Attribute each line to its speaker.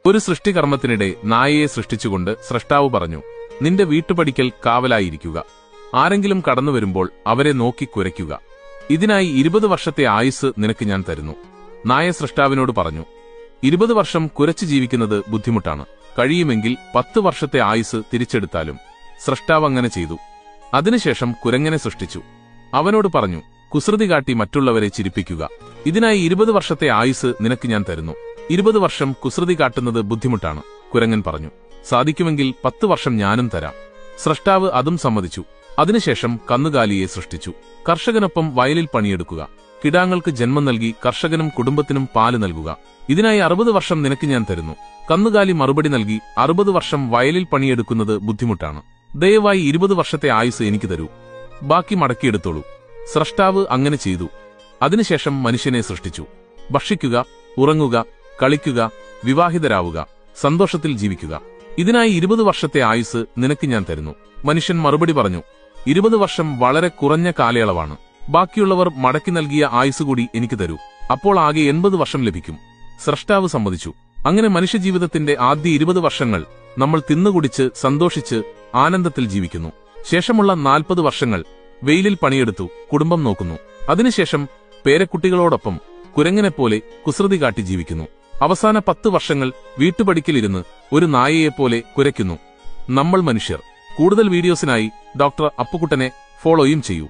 Speaker 1: ഒരു സൃഷ്ടികർമ്മത്തിനിടെ നായയെ സൃഷ്ടിച്ചുകൊണ്ട് സ്രഷ്ടാവ് പറഞ്ഞു, നിന്റെ വീട്ടുപടിക്കൽ കാവലായിരിക്കുക. ആരെങ്കിലും കടന്നുവരുമ്പോൾ അവരെ നോക്കി കുരയ്ക്കുക. ഇതിനായി 20 വർഷത്തെ ആയുസ് നിനക്ക് ഞാൻ തരുന്നു. നായ സൃഷ്ടാവിനോട് പറഞ്ഞു, 20 വർഷം കുരച്ചു ജീവിക്കുന്നത് ബുദ്ധിമുട്ടാണ്. കഴിയുമെങ്കിൽ 10 വർഷത്തെ ആയുസ് തിരിച്ചെടുത്താലും. സൃഷ്ടാവ് അങ്ങനെ ചെയ്തു. അതിനുശേഷം കുരങ്ങനെ സൃഷ്ടിച്ചു. അവനോട് പറഞ്ഞു, കുസൃതി കാട്ടി മറ്റുള്ളവരെ ചിരിപ്പിക്കുക. ഇതിനായി 20 വർഷത്തെ ആയുസ് നിനക്ക് ഞാൻ തരുന്നു. 20 വർഷം കുസൃതി കാട്ടുന്നത് ബുദ്ധിമുട്ടാണ്. കുരങ്ങൻ പറഞ്ഞു, സാധിക്കുമെങ്കിൽ 10 വർഷം ഞാനും തരാം. സ്രഷ്ടാവ് അതും സമ്മതിച്ചു. അതിനുശേഷം കന്നുകാലിയെ സൃഷ്ടിച്ചു. കർഷകനൊപ്പം വയലിൽ പണിയെടുക്കുക. കിടാങ്ങൾക്ക് ജന്മം നൽകി കർഷകനും കുടുംബത്തിനും പാല് നൽകുക. ഇതിനായി 60 വർഷം നിനക്ക് ഞാൻ തരുന്നു. കന്നുകാലി മറുപടി നൽകി, 60 വർഷം വയലിൽ പണിയെടുക്കുന്നത് ബുദ്ധിമുട്ടാണ്. ദയവായി 20 വർഷത്തെ ആയുസ് എനിക്ക് തരൂ. ബാക്കി മടക്കിയെടുത്തോളൂ. സ്രഷ്ടാവ് അങ്ങനെ ചെയ്തു. അതിനുശേഷം മനുഷ്യനെ സൃഷ്ടിച്ചു. ഭക്ഷിക്കുക, ഉറങ്ങുക, കളിക്കുക, വിവാഹിതരാവുക, സന്തോഷത്തിൽ ജീവിക്കുക. ഇതിനായി 20 വർഷത്തെ ആയുസ് നിനക്ക് ഞാൻ തരുന്നു. മനുഷ്യൻ മറുപടി പറഞ്ഞു, 20 വർഷം വളരെ കുറഞ്ഞ കാലയളവാണ്. ബാക്കിയുള്ളവർ മടക്കി നൽകിയ ആയുസ് കൂടി എനിക്ക് തരൂ. അപ്പോൾ ആകെ 80 വർഷം ലഭിക്കും. സ്രഷ്ടാവ് സമ്മതിച്ചു. അങ്ങനെ മനുഷ്യജീവിതത്തിന്റെ ആദ്യ 20 വർഷങ്ങൾ നമ്മൾ തിന്നുകുടിച്ച് സന്തോഷിച്ച് ആനന്ദത്തിൽ ജീവിക്കുന്നു. ശേഷമുള്ള 40 വർഷങ്ങൾ വെയിലിൽ പണിയെടുത്തു കുടുംബം നോക്കുന്നു. അതിനുശേഷം പേരക്കുട്ടികളോടൊപ്പം കുരങ്ങനെപ്പോലെ കുസൃതി കാട്ടി ജീവിക്കുന്നു. അവസാന 10 വർഷങ്ങൾ വീട്ടുപടിക്കലിരുന്ന് ഒരു നായയെപ്പോലെ കുരയ്ക്കുന്നു. നമ്മൾ മനുഷ്യർ. കൂടുതൽ വീഡിയോസിനായി ഡോക്ടർ അപ്പുകുട്ടനെ ഫോളോയും ചെയ്യൂ.